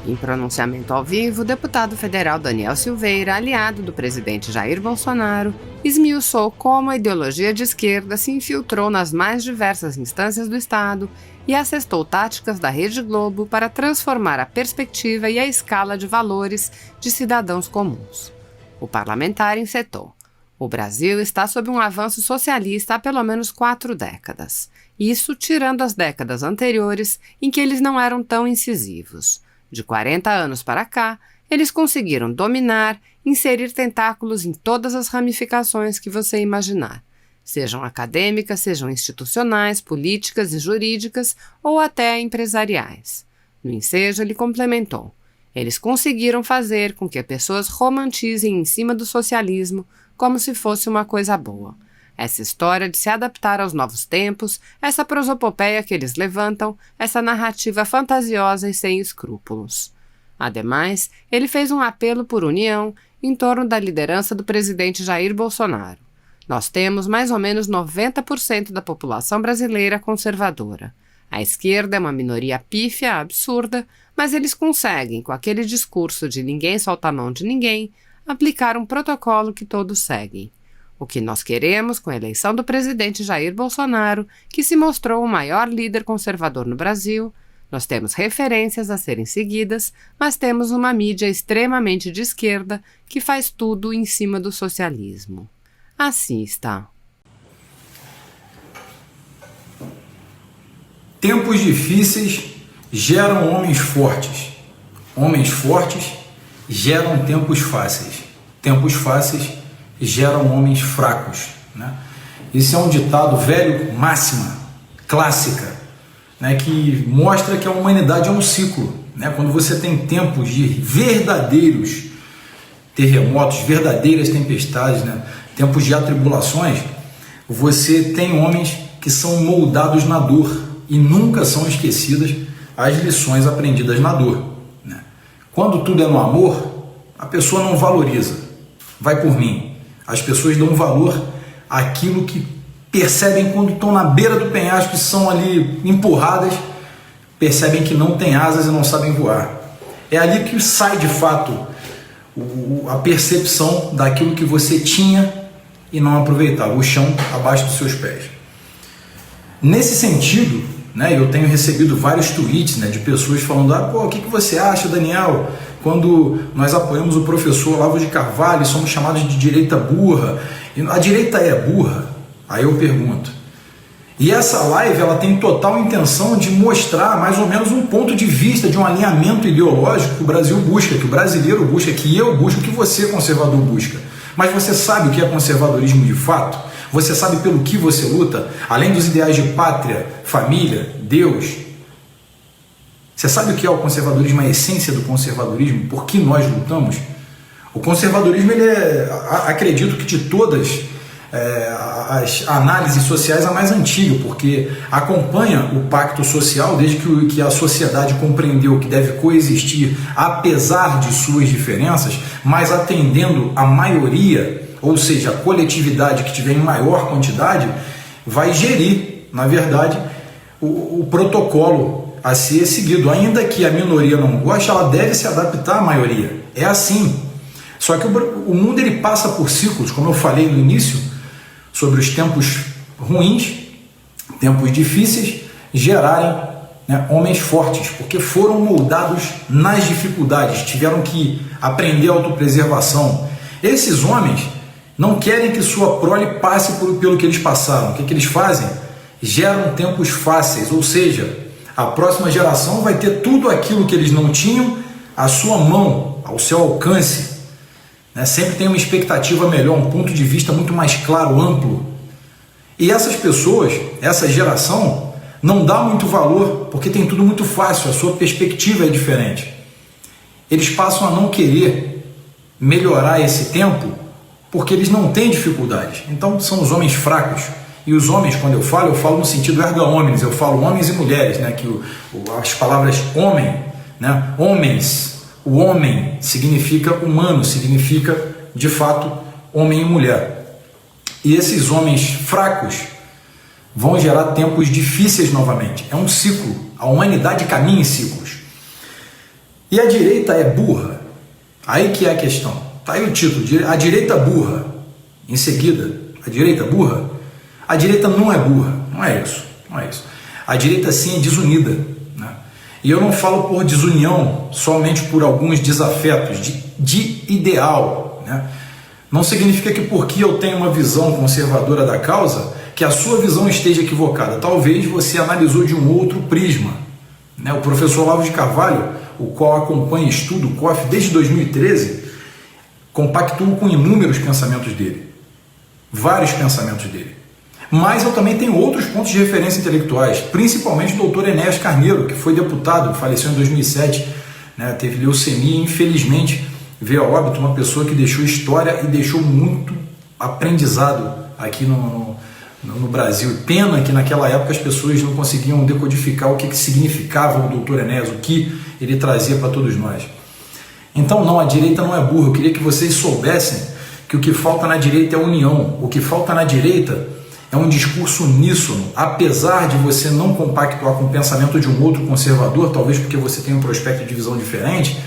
Em pronunciamento ao vivo, o deputado federal Daniel Silveira, aliado do presidente Jair Bolsonaro, esmiuçou como a ideologia de esquerda se infiltrou nas mais diversas instâncias do Estado e assestou táticas da Rede Globo para transformar a perspectiva e a escala de valores de cidadãos comuns. O parlamentar encetou: o Brasil está sob um avanço socialista há pelo menos 4 décadas. Isso tirando as décadas anteriores, em que eles não eram tão incisivos. De 40 anos para cá, eles conseguiram dominar, inserir tentáculos em todas as ramificações que você imaginar, sejam acadêmicas, sejam institucionais, políticas e jurídicas ou até empresariais. No ensejo, ele complementou: eles conseguiram fazer com que as pessoas romantizem em cima do socialismo como se fosse uma coisa boa. Essa história de se adaptar aos novos tempos, essa prosopopeia que eles levantam, essa narrativa fantasiosa e sem escrúpulos. Ademais, ele fez um apelo por união em torno da liderança do presidente Jair Bolsonaro. Nós temos mais ou menos 90% da população brasileira conservadora. A esquerda é uma minoria pífia, absurda, mas eles conseguem, com aquele discurso de ninguém solta a mão de ninguém, aplicar um protocolo que todos seguem. O que nós queremos com a eleição do presidente Jair Bolsonaro, que se mostrou o maior líder conservador no Brasil, nós temos referências a serem seguidas, mas temos uma mídia extremamente de esquerda que faz tudo em cima do socialismo. Assista. Tempos difíceis geram homens fortes. Homens fortes geram tempos fáceis. Tempos fáceis geram homens fracos, né? Esse é um ditado velho, máxima, clássica, né, que mostra que a humanidade é um ciclo, né? Quando você tem tempos de verdadeiros terremotos, verdadeiras tempestades, né, tempos de atribulações, você tem homens que são moldados na dor e nunca são esquecidas as lições aprendidas na dor, né? Quando tudo é no amor, a pessoa não valoriza. Vai por mim. As pessoas dão valor àquilo que percebem quando estão na beira do penhasco e são ali empurradas, percebem que não têm asas e não sabem voar. É ali que sai de fato a percepção daquilo que você tinha e não aproveitava, o chão abaixo dos seus pés. Nesse sentido, né, eu tenho recebido vários tweets, né, de pessoas falando: o que você acha, Daniel, quando nós apoiamos o professor Olavo de Carvalho e somos chamados de direita burra? A direita é burra? Aí eu pergunto. E essa live ela tem total intenção de mostrar mais ou menos um ponto de vista de um alinhamento ideológico que o Brasil busca, que o brasileiro busca, que eu busco, que você, conservador, busca. Mas você sabe o que é conservadorismo de fato? Você sabe pelo que você luta? Além dos ideais de pátria, família, Deus. Você sabe o que é o conservadorismo, a essência do conservadorismo? Por que nós lutamos? O conservadorismo, acredito que de todas as análises sociais, a mais antiga, porque acompanha o pacto social desde que a sociedade compreendeu que deve coexistir apesar de suas diferenças, mas atendendo a maioria, ou seja, a coletividade que tiver em maior quantidade, vai gerir, na verdade, o protocolo a ser seguido. Ainda que a minoria não goste, ela deve se adaptar à maioria. É assim. Só que o mundo ele passa por ciclos, como eu falei no início, sobre os tempos ruins, tempos difíceis, gerarem, né, homens fortes, porque foram moldados nas dificuldades, tiveram que aprender autopreservação. Esses homens não querem que sua prole passe pelo que eles passaram. O que eles fazem? Geram tempos fáceis, ou seja, a próxima geração vai ter tudo aquilo que eles não tinham à sua mão, ao seu alcance, né? Sempre tem uma expectativa melhor, um ponto de vista muito mais claro, amplo. E essas pessoas, essa geração, não dá muito valor, porque tem tudo muito fácil, a sua perspectiva é diferente. Eles passam a não querer melhorar esse tempo, porque eles não têm dificuldades. Então são os homens fracos. E os homens, quando eu falo no sentido erga omnes, eu falo homens e mulheres, né? Que as palavras homem, né? Homens, o homem significa humano, significa de fato homem e mulher. E esses homens fracos vão gerar tempos difíceis novamente. É um ciclo, a humanidade caminha em ciclos. E a direita é burra? Aí que é a questão. Tá aí o título, a direita burra. Em seguida, a direita burra? A direita não é burra, não é isso. A direita sim é desunida, né? E eu não falo por desunião somente por alguns desafetos de ideal, né? Não significa que porque eu tenho uma visão conservadora da causa, que a sua visão esteja equivocada. Talvez você analisou de um outro prisma, né? O professor Olavo de Carvalho, o qual acompanha e estuda o COF desde 2013, compactuo com inúmeros pensamentos dele, vários pensamentos dele. Mas eu também tenho outros pontos de referência intelectuais, principalmente o doutor Enéas Carneiro, que foi deputado, faleceu em 2007, né, teve leucemia e infelizmente veio a óbito, uma pessoa que deixou história e deixou muito aprendizado aqui no Brasil. Pena que naquela época as pessoas não conseguiam decodificar o que significava o doutor Enéas, o que ele trazia para todos nós. Então não, a direita não é burra. Eu queria que vocês soubessem que o que falta na direita é união. O que falta na direita é um discurso uníssono, apesar de você não compactuar com o pensamento de um outro conservador, talvez porque você tem um prospecto de visão diferente,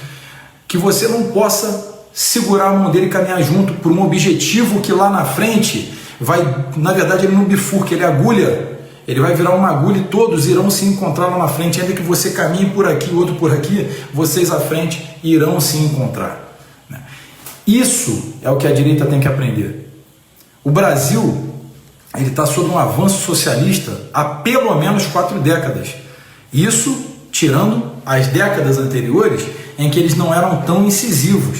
que você não possa segurar a mão dele e caminhar junto por um objetivo que lá na frente vai, na verdade ele não bifurca, ele agulha, ele vai virar uma agulha e todos irão se encontrar lá na frente, ainda que você caminhe por aqui, outro por aqui, vocês à frente irão se encontrar. Isso é o que a direita tem que aprender. O Brasil ele está sob um avanço socialista há pelo menos 4 décadas. Isso tirando as décadas anteriores em que eles não eram tão incisivos.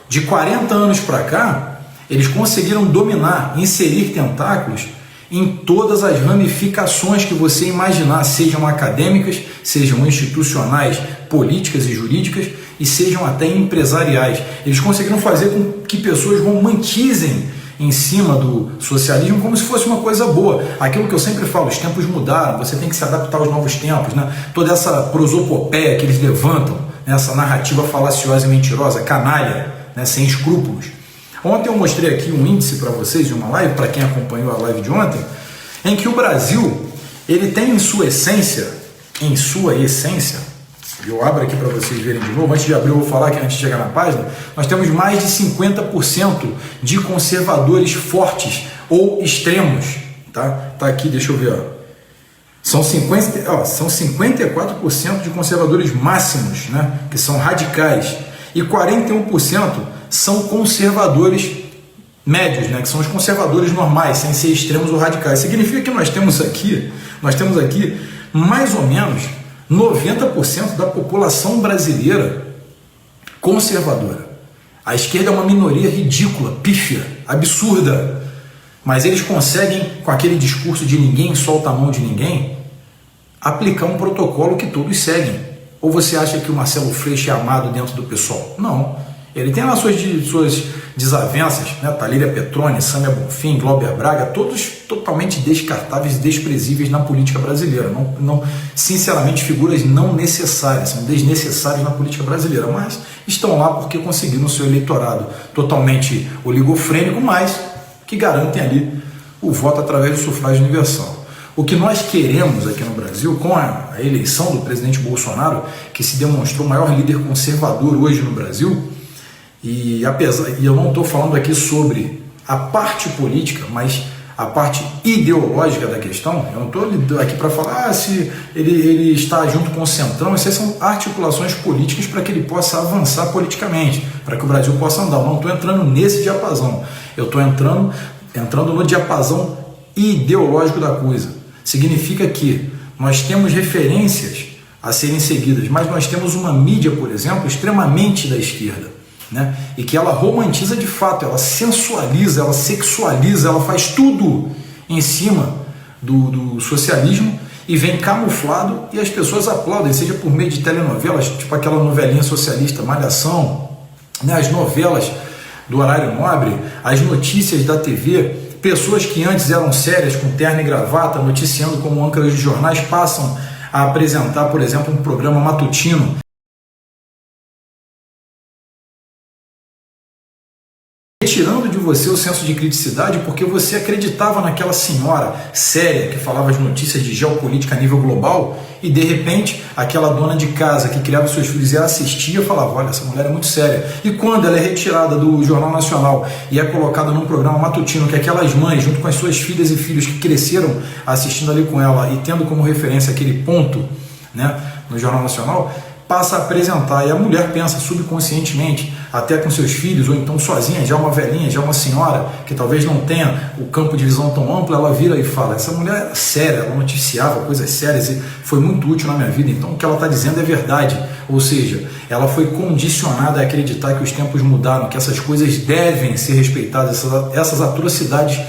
De 40 anos para cá, eles conseguiram dominar, inserir tentáculos em todas as ramificações que você imaginar, sejam acadêmicas, sejam institucionais, políticas e jurídicas, e sejam até empresariais. Eles conseguiram fazer com que pessoas romantizem em cima do socialismo como se fosse uma coisa boa. Aquilo que eu sempre falo, os tempos mudaram, você tem que se adaptar aos novos tempos, né? Toda essa prosopopeia que eles levantam, né? Essa narrativa falaciosa e mentirosa, canalha, né? Sem escrúpulos. Ontem eu mostrei aqui um índice para vocês de uma live, para quem acompanhou a live de ontem, em que o Brasil, ele tem em sua essência, eu abro aqui para vocês verem de novo, antes de abrir eu vou falar que antes de chegar na página, nós temos mais de 50% de conservadores fortes ou extremos, tá? Tá aqui, deixa eu ver, ó. São 54% de conservadores máximos, né? Que são radicais, e 41% são conservadores médios, né? Que são os conservadores normais, sem ser extremos ou radicais. Significa que nós temos aqui mais ou menos 90% da população brasileira conservadora. A esquerda é uma minoria ridícula, pífia, absurda, mas eles conseguem, com aquele discurso de ninguém solta a mão de ninguém, aplicar um protocolo que todos seguem. Ou você acha que o Marcelo Freixo é amado dentro do PSOL? Não. Ele tem lá suas desavenças, né? Talíria Petroni, Sâmia Bonfim, Glauber Braga, todos totalmente descartáveis e desprezíveis na política brasileira. Sinceramente, figuras não necessárias, são desnecessárias na política brasileira, mas estão lá porque conseguiram o seu eleitorado totalmente oligofrênico, mas que garantem ali o voto através do sufrágio universal. O que nós queremos aqui no Brasil, com a eleição do presidente Bolsonaro, que se demonstrou o maior líder conservador hoje no Brasil, e eu não estou falando aqui sobre a parte política, mas a parte ideológica da questão. Eu não estou aqui para falar se ele está junto com o Centrão. Essas são articulações políticas para que ele possa avançar politicamente, para que o Brasil possa andar. Eu não estou entrando nesse diapasão, eu estou entrando no diapasão ideológico da coisa. Significa que nós temos referências a serem seguidas, mas nós temos uma mídia, por exemplo, extremamente da esquerda, né? E que ela romantiza de fato, ela sensualiza, ela sexualiza, ela faz tudo em cima do socialismo e vem camuflado e as pessoas aplaudem, seja por meio de telenovelas, tipo aquela novelinha socialista, Malhação, né? As novelas do horário nobre, as notícias da TV, pessoas que antes eram sérias, com terno e gravata, noticiando como âncoras de jornais, passam a apresentar, por exemplo, um programa matutino, retirando de você o senso de criticidade porque você acreditava naquela senhora séria que falava as notícias de geopolítica a nível global e de repente aquela dona de casa que criava seus filhos e assistia falava, olha, essa mulher é muito séria. E quando ela é retirada do Jornal Nacional e é colocada num programa matutino que aquelas mães, junto com as suas filhas e filhos que cresceram assistindo ali com ela e tendo como referência aquele ponto, né, no Jornal Nacional, passa a apresentar, e a mulher pensa subconscientemente, até com seus filhos, ou então sozinha, já uma velhinha, já uma senhora, que talvez não tenha o campo de visão tão amplo, ela vira e fala, essa mulher é séria, ela noticiava coisas sérias e foi muito útil na minha vida, então o que ela está dizendo é verdade, ou seja, ela foi condicionada a acreditar que os tempos mudaram, que essas coisas devem ser respeitadas, essas atrocidades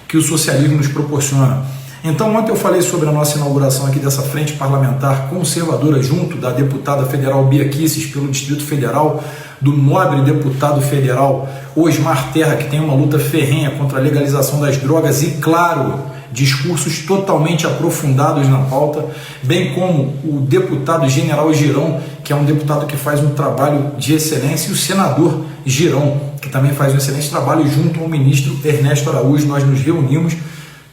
que o socialismo nos proporciona. Então, ontem eu falei sobre a nossa inauguração aqui dessa frente parlamentar conservadora junto da deputada federal Bia Kicis pelo Distrito Federal, do nobre deputado federal Osmar Terra, que tem uma luta ferrenha contra a legalização das drogas e, claro, discursos totalmente aprofundados na pauta, bem como o deputado General Girão, que é um deputado que faz um trabalho de excelência, e o senador Girão, que também faz um excelente trabalho junto ao ministro Ernesto Araújo. Nós nos reunimos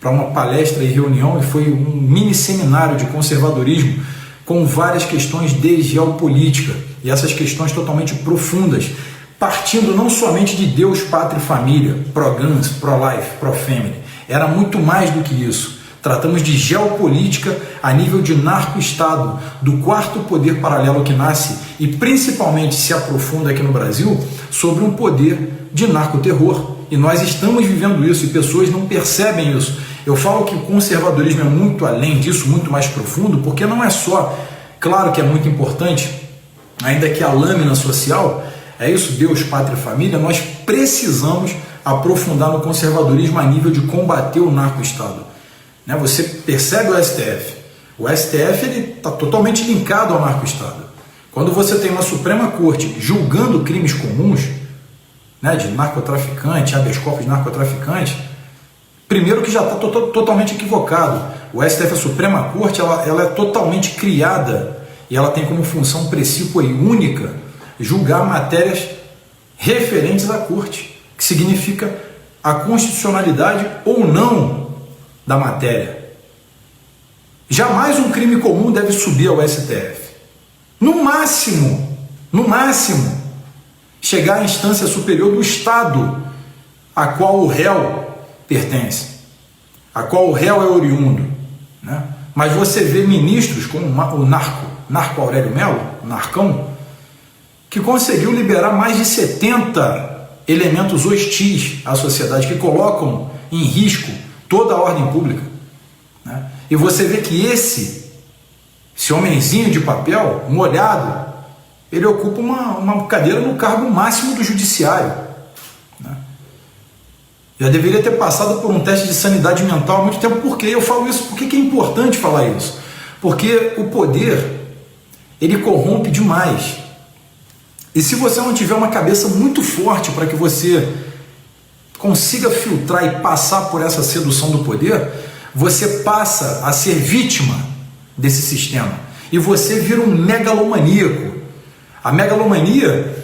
para uma palestra e reunião, e foi um mini seminário de conservadorismo com várias questões de geopolítica, e essas questões totalmente profundas, partindo não somente de Deus, Pátria e Família, pro-guns, pro-life, pro-family, era muito mais do que isso. Tratamos de geopolítica a nível de narco-estado, do quarto poder paralelo que nasce e principalmente se aprofunda aqui no Brasil, sobre um poder de narcoterror. E nós estamos vivendo isso e pessoas não percebem isso. Eu falo que o conservadorismo é muito além disso, muito mais profundo, porque não é só, claro que é muito importante, ainda que a lâmina social, é isso, Deus, Pátria e Família, nós precisamos aprofundar no conservadorismo a nível de combater o narco-estado. Né? Você percebe o STF. O STF está totalmente linkado ao narco-estado. Quando você tem uma Suprema Corte julgando crimes comuns, né, de narcotraficante, habeas corpus de narcotraficante, primeiro que já está totalmente equivocado. O STF, a Suprema Corte, ela é totalmente criada e ela tem como função precípua e única julgar matérias referentes à Corte, que significa a constitucionalidade ou não da matéria. Jamais um crime comum deve subir ao STF. No máximo, chegar à instância superior do Estado a qual o réu pertence, a qual o réu é oriundo, né? Mas você vê ministros como o Narco Aurélio Mello, o Narcão, que conseguiu liberar mais de 70 elementos hostis à sociedade, que colocam em risco toda a ordem pública, né? E você vê que esse homenzinho de papel, molhado, ele ocupa uma cadeira no cargo máximo do judiciário, né? Já deveria ter passado por um teste de sanidade mental há muito tempo. Por que eu falo isso? Por que é importante falar isso? Porque o poder, ele corrompe demais. E se você não tiver uma cabeça muito forte para que você consiga filtrar e passar por essa sedução do poder, você passa a ser vítima desse sistema. E você vira um megalomaníaco. A megalomania,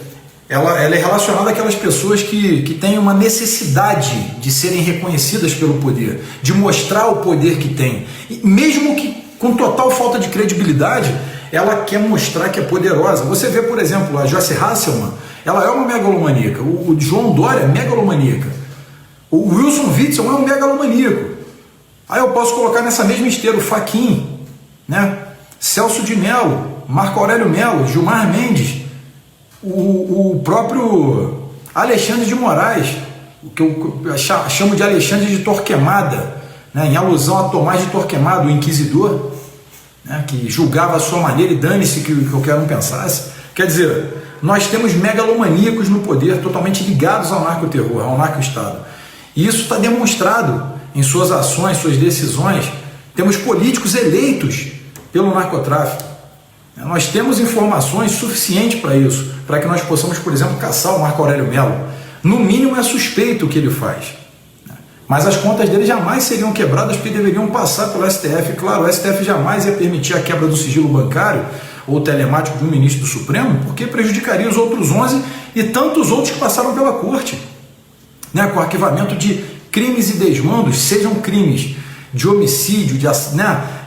ela é relacionada àquelas pessoas que têm uma necessidade de serem reconhecidas pelo poder, de mostrar o poder que tem. E mesmo que com total falta de credibilidade, ela quer mostrar que é poderosa. Você vê, por exemplo, a Joyce Hasselman, ela é uma megalomaníaca. O João Dória é megalomaníaca. O Wilson Witzel é um megalomaníaco. Aí eu posso colocar nessa mesma esteira o Fachin, né? Celso de Mello, Marco Aurélio Mello, Gilmar Mendes, o próprio Alexandre de Moraes, o que eu chamo de Alexandre de Torquemada, né? Em alusão a Tomás de Torquemada, o inquisidor, né? Que julgava a sua maneira e dane-se que qualquer um pensasse. Quer dizer, nós temos megalomaníacos no poder, totalmente ligados ao narcoterror, ao narco-estado. E isso está demonstrado em suas ações, suas decisões. Temos políticos eleitos pelo narcotráfico. Nós temos informações suficientes para isso, para que nós possamos, por exemplo, caçar o Marco Aurélio Mello. No mínimo é suspeito o que ele faz. Mas as contas dele jamais seriam quebradas porque deveriam passar pelo STF. Claro, o STF jamais ia permitir a quebra do sigilo bancário ou telemático de um ministro do Supremo, porque prejudicaria os outros 11 e tantos outros que passaram pela corte. né, com o arquivamento de crimes e desmandos, sejam crimes de homicídio,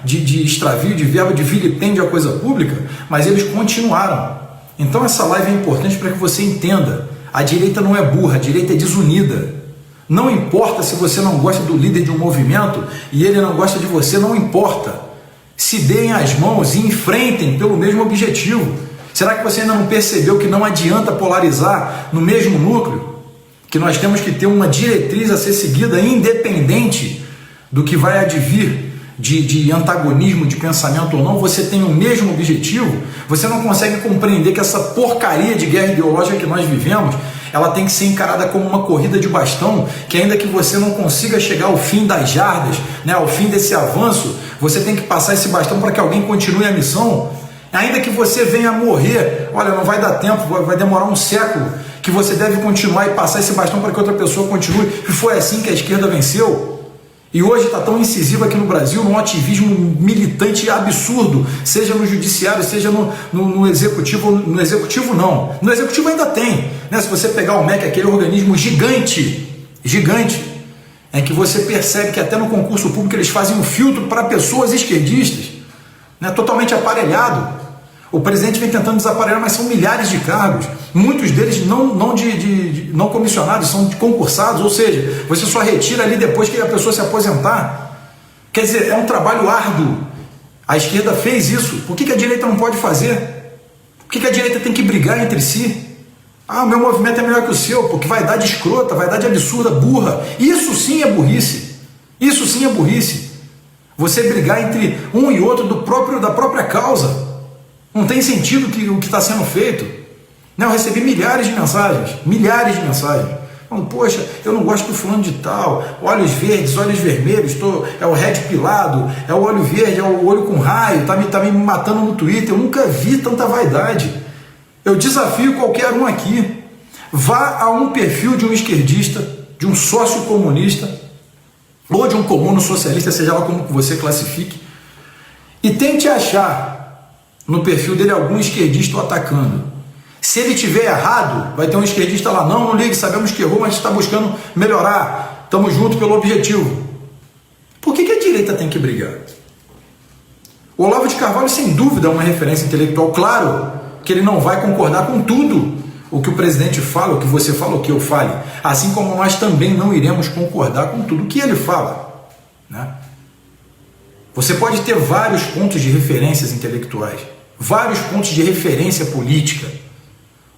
de extravio de verba, de vilipêndio à coisa pública, mas eles continuaram. Então essa live é importante para que você entenda, a direita não é burra, a direita é desunida. Não importa se você não gosta do líder de um movimento e ele não gosta de você, não importa. Se deem as mãos e enfrentem pelo mesmo objetivo. Será que você ainda não percebeu que não adianta polarizar no mesmo núcleo? Que nós temos que ter uma diretriz a ser seguida independente do que vai advir de antagonismo de pensamento ou não. Você tem o mesmo objetivo. Você não consegue compreender que essa porcaria de guerra ideológica que nós vivemos, ela tem que ser encarada como uma corrida de bastão, que ainda que você não consiga chegar ao fim das jardas, né, ao fim desse avanço, você tem que passar esse bastão para que alguém continue a missão. Ainda que você venha a morrer, olha, não vai dar tempo, vai demorar um século, que você deve continuar e passar esse bastão para que outra pessoa continue. E foi assim que a esquerda venceu. E hoje está tão incisiva aqui no Brasil, num ativismo militante absurdo, seja no judiciário, seja no executivo. No executivo não, no executivo ainda tem, né? Se você pegar o MEC, aquele organismo gigante, que você percebe que até no concurso público eles fazem um filtro para pessoas esquerdistas, né? Totalmente aparelhado. O presidente vem tentando desaparelar, mas são milhares de cargos, muitos deles não comissionados, são concursados, ou seja, você só retira ali depois que a pessoa se aposentar. Quer dizer, é um trabalho árduo. A esquerda fez isso. Por que a direita não pode fazer? Por que a direita tem que brigar entre si? Ah, o meu movimento é melhor que o seu, porque vaidade escrota, vaidade absurda, burra. Isso sim é burrice. Isso sim é burrice. Você brigar entre um e outro da própria causa. Não tem sentido o que está sendo feito. Eu recebi milhares de mensagens. Falando, poxa, eu não gosto do fulano de tal, olhos verdes, olhos vermelhos, é o red pilado, é o olho verde, é o olho com raio, tá me matando no Twitter. Eu nunca vi tanta vaidade. Eu desafio qualquer um aqui. Vá a um perfil de um esquerdista, de um sócio comunista, ou de um comuno socialista, seja lá como você classifique, e tente achar no perfil dele algum esquerdista o atacando. Se ele tiver errado, vai ter um esquerdista lá, não ligue, sabemos que errou, mas está buscando melhorar, estamos juntos pelo objetivo. Por que a direita tem que brigar? O Olavo de Carvalho, sem dúvida, é uma referência intelectual. Claro que ele não vai concordar com tudo o que o presidente fala, o que você fala, o que eu fale, assim como nós também não iremos concordar com tudo o que ele fala, né? Você pode ter vários pontos de referências intelectuais, vários pontos de referência política.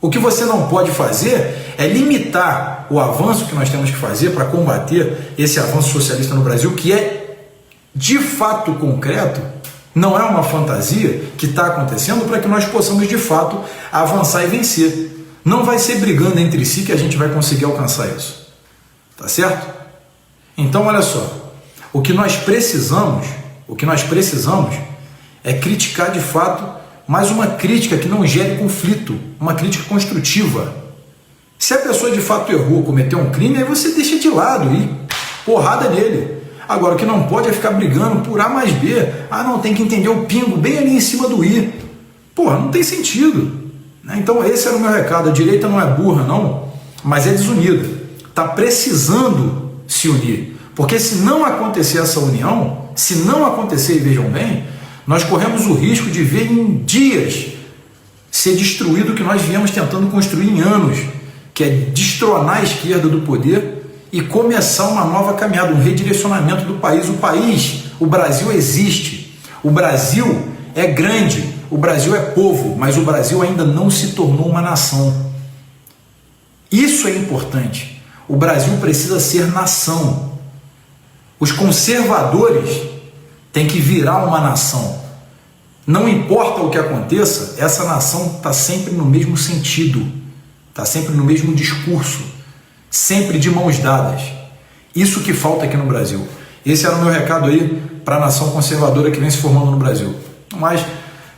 O que você não pode fazer é limitar o avanço que nós temos que fazer para combater esse avanço socialista no Brasil, que é de fato concreto, não é uma fantasia que está acontecendo, para que nós possamos de fato avançar e vencer. Não vai ser brigando entre si que a gente vai conseguir alcançar isso. Tá certo? Então, olha só, o que nós precisamos é criticar de fato, mas uma crítica que não gere conflito, uma crítica construtiva. Se a pessoa de fato errou, cometeu um crime, aí você deixa de lado e porrada nele. Agora, o que não pode é ficar brigando por A mais B. Ah, não, tem que entender o pingo bem ali em cima do I. Porra, não tem sentido. Então esse era o meu recado. A direita não é burra, não, mas é desunida. Está precisando se unir. Porque se não acontecer essa união, se não acontecer, e vejam bem, nós corremos o risco de ver em dias ser destruído o que nós viemos tentando construir em anos, que é destronar a esquerda do poder e começar uma nova caminhada, um redirecionamento do país. O Brasil existe, o Brasil é grande, o Brasil é povo, mas o Brasil ainda não se tornou uma nação. Isso é importante. O Brasil precisa ser nação. Os conservadores têm que virar uma nação. Não importa o que aconteça, essa nação está sempre no mesmo sentido, está sempre no mesmo discurso, sempre de mãos dadas. Isso que falta aqui no Brasil. Esse era o meu recado aí para a nação conservadora que vem se formando no Brasil. Mas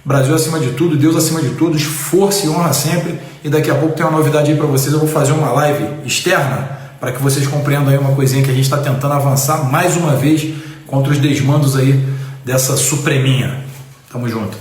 Brasil acima de tudo, Deus acima de todos, força e honra sempre. E daqui a pouco tem uma novidade aí para vocês. Eu vou fazer uma live externa para que vocês compreendam aí uma coisinha que a gente está tentando avançar mais uma vez contra os desmandos aí dessa supreminha. Tamo junto.